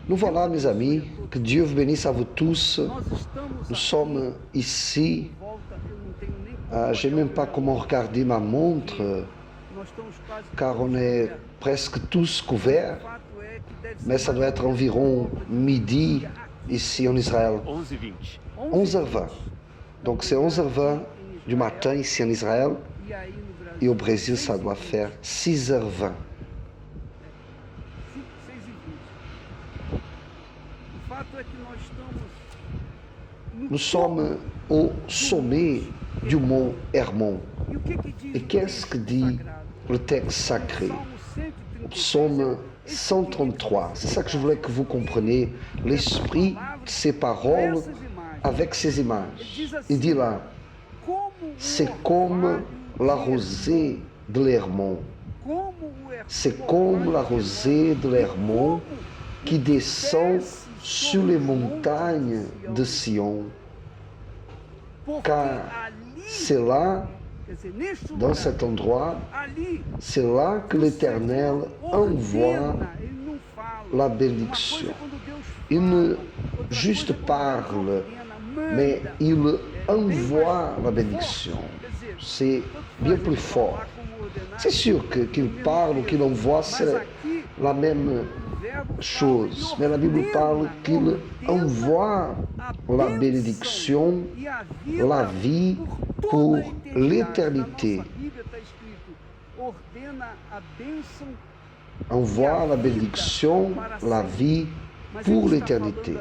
Nous voilà, mes amis, que Dieu vous bénisse à vous tous. Nous sommes ici, je n'ai même pas comment regarder ma montre, car on est presque tous couverts, mais ça doit être environ midi ici en Israël. 11h20. Donc c'est 11h20 du matin ici en Israël, et au Brésil ça doit faire 6h20. Nous sommes au sommet du mont Hermon. Et qu'est-ce que dit le texte sacré? Psaume 133. C'est ça que je voulais que vous compreniez, l'esprit de ces paroles avec ces images. Il dit là, c'est comme la rosée de l'Hermon. C'est comme la rosée de l'Hermon qui descend sur les montagnes de Sion. Car c'est là, dans cet endroit, c'est là que l'Éternel envoie la bénédiction. Il ne juste parle, mais il envoie la bénédiction. C'est bien plus fort. C'est sûr qu'il parle ou qu'il envoie, c'est la même chose. Mais la Bible parle qu'il envoie la bénédiction, la vie pour l'éternité. Envoie la bénédiction, la vie pour l'éternité.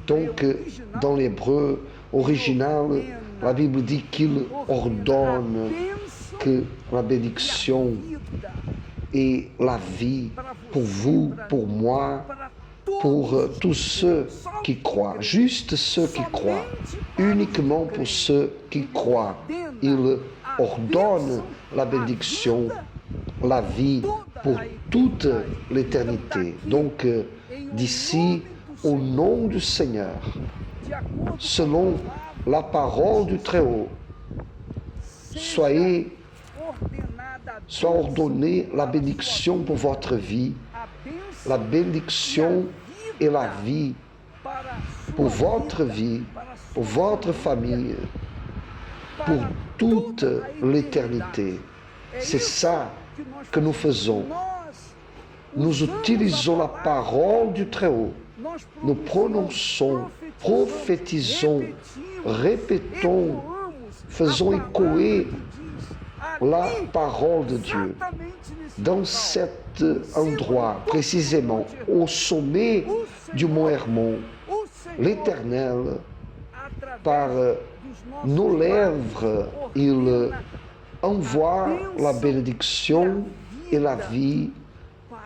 Donc, dans l'hébreu original, la Bible dit qu'il ordonne que la bénédiction et la vie pour vous, pour moi, pour tous ceux qui croient, juste ceux qui croient, uniquement pour ceux qui croient. Il ordonne la bénédiction, la vie pour toute l'éternité. Donc, d'ici, au nom du Seigneur, selon la parole du Très-Haut, soit ordonnée la bénédiction pour votre vie, la bénédiction et la vie pour votre vie, pour votre famille, pour toute l'éternité. C'est ça que nous faisons. Nous utilisons la parole du Très-Haut. Nous prononçons, prophétisons, répétons, faisons échoer la parole de Dieu dans cet endroit, précisément au sommet du mont Hermon. L'Éternel, par nos lèvres, il envoie la bénédiction et la vie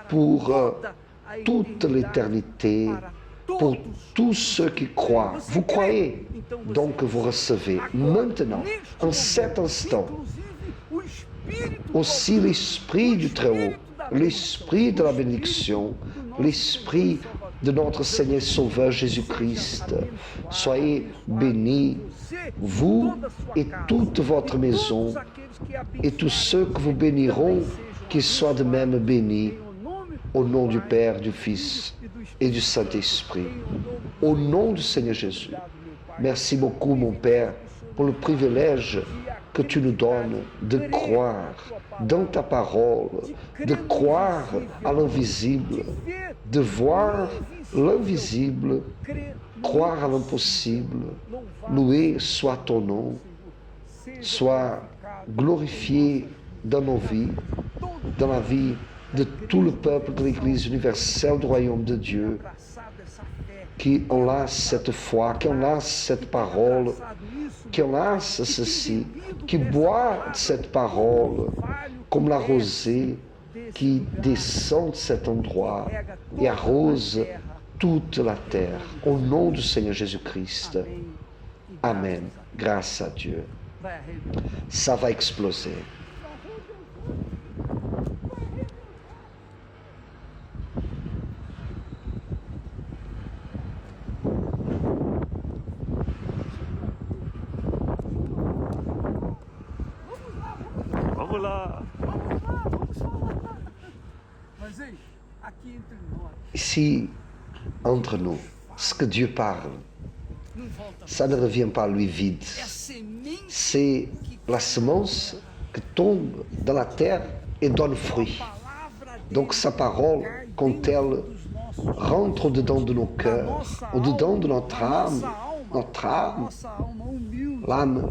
pour toute l'éternité, pour tous ceux qui croient. Vous croyez, donc vous recevez. Maintenant, en cet instant, aussi l'Esprit du Très-Haut, l'Esprit de la bénédiction, l'Esprit de notre Seigneur Sauveur Jésus-Christ. Soyez bénis, vous et toute votre maison, et tous ceux que vous béniront, qu'ils soient de même bénis, au nom du Père, du Fils et du Saint-Esprit. Au nom du Seigneur Jésus. Merci beaucoup, mon Père, pour le privilège que tu nous donnes de croire dans ta parole, de croire à l'invisible, de voir l'invisible, croire à l'impossible. Loué soit ton nom, sois glorifié dans nos vies, dans la vie de tout le peuple de l'Église universelle du royaume de Dieu, qui enlace cette foi, qui enlace cette parole, qui enlace ceci, qui boit cette parole comme la rosée qui descend de cet endroit et arrose toute la terre. Au nom du Seigneur Jésus-Christ. Amen. Grâce à Dieu. Ça va exploser. Vamos lá! Vamos falar! Mas, hein, aqui entre nós. ici, entre nous, ce que Dieu parle, ça ne revient pas à lui vide. C'est la semence qui tombe dans la terre et donne fruit. Donc sa parole, quand elle rentre au-dedans de nos cœurs, au-dedans de notre âme, l'âme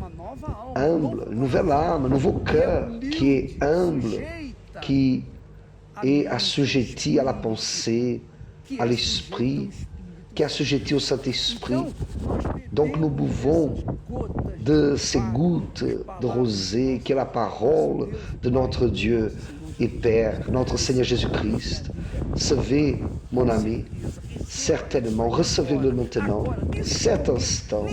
humble, une nouvelle âme, un nouveau cœur qui est humble, qui est assujetti à la pensée, à l'esprit, qui est assujetti au Saint-Esprit. Donc nous buvons de ces gouttes de rosée qui est la parole de notre Dieu et Père, notre Seigneur Jésus-Christ. Recevez, mon ami, certainement, recevez-le maintenant, cet instant.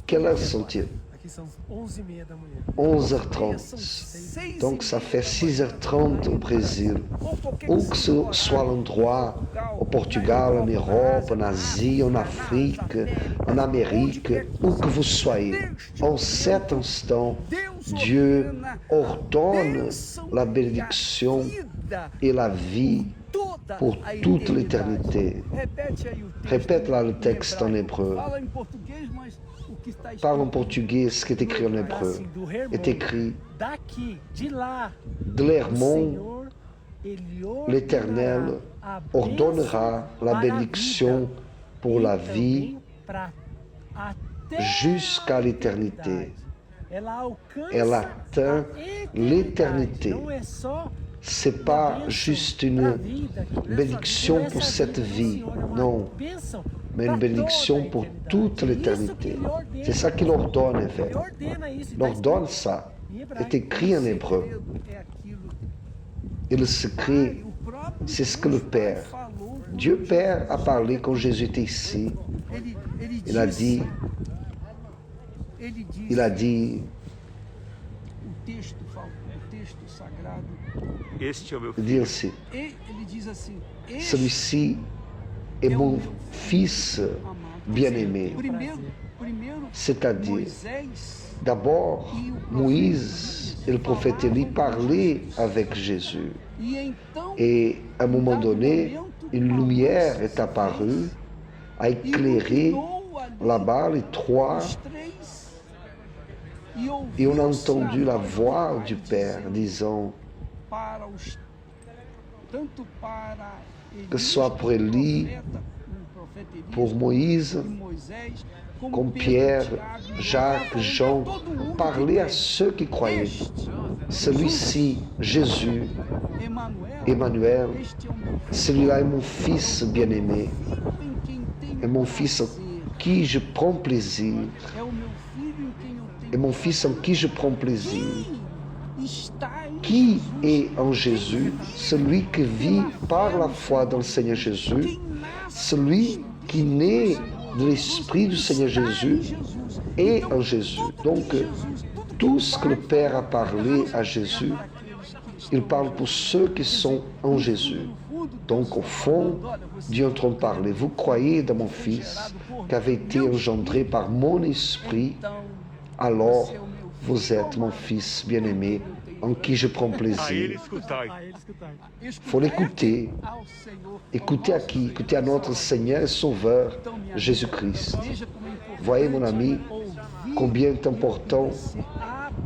Quelle heure sont-ils? Aqui são 11h30 da manhã. 11h30. Donc ça fait 6h30 au Brésil. Où que ce soit l'endroit, au Portugal, en Europe, en Asie, en Afrique, en Amérique, où que vous soyez, en cet instant, Dieu ordonne la bénédiction et la vie pour toute l'éternité. Répète là le texte en hébreu. Parle en portugais, ce qui est écrit en hébreu est écrit de l'Hermon, l'Éternel ordonnera la bénédiction pour la vie jusqu'à l'éternité. Elle atteint l'éternité. Ce n'est pas juste une bénédiction pour cette vie, non, mais une bénédiction pour toute l'éternité. C'est ça qu'il ordonne, en fait. Il ordonne ça. C'est écrit en hébreu. Et le secret, c'est ce que le Père, Dieu Père a parlé quand Jésus était ici. Il a dit, il dit ainsi, celui-ci est mon fils bien-aimé. C'est-à-dire, d'abord, Moïse et le prophète Élie parlaient avec Jésus. Et à un moment donné, une lumière est apparue, a éclairé là-bas les trois. Et on a entendu la voix du Père disant, que ce soit pour Élie, pour Moïse, comme Pierre, Jacques, Jean, parler à ceux qui croyaient. Celui-ci, Jésus, Emmanuel, celui-là est mon fils bien-aimé, est mon fils en qui je prends plaisir, est mon fils en qui je prends plaisir. Qui est en Jésus? Celui qui vit par la foi dans le Seigneur Jésus, celui qui naît de l'Esprit du Seigneur Jésus est en Jésus. Donc, tout ce que le Père a parlé à Jésus, il parle pour ceux qui sont en Jésus. Donc, au fond, Dieu est en train de parler. Vous croyez dans mon Fils qui avait été engendré par mon Esprit, alors vous êtes mon Fils bien-aimé en qui je prends plaisir. Il faut l'écouter. Écoutez à qui? Écoutez à notre Seigneur et Sauveur Jésus-Christ. Voyez, mon ami, combien est important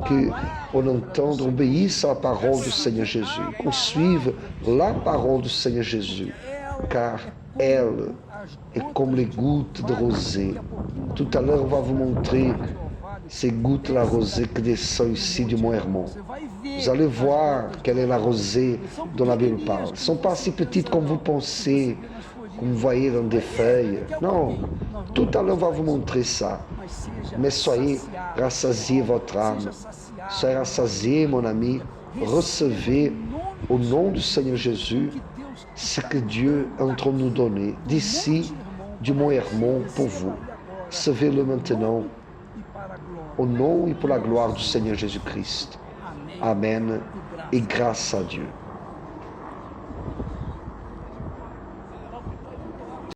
qu'on entende, obéisse à la parole du Seigneur Jésus, qu'on suive la parole du Seigneur Jésus, car elle est comme les gouttes de rosée. Tout à l'heure, on va vous montrer ces gouttes de la rosée qui descendent ici du mont Hermon. Vous allez voir quelle est la rosée dont la Bible parle. Elles ne sont pas si petites comme vous pensez, comme vous voyez dans des feuilles. Non, tout à l'heure on va vous montrer ça. Mais soyez rassasiés votre âme. Soyez rassasiés, mon ami. Recevez au nom du Seigneur Jésus ce que Dieu est en train de nous donner d'ici, du mont Hermon, pour vous. Recevez-le maintenant au nom et pour la gloire du Seigneur Jésus-Christ. Amen et grâce à Dieu.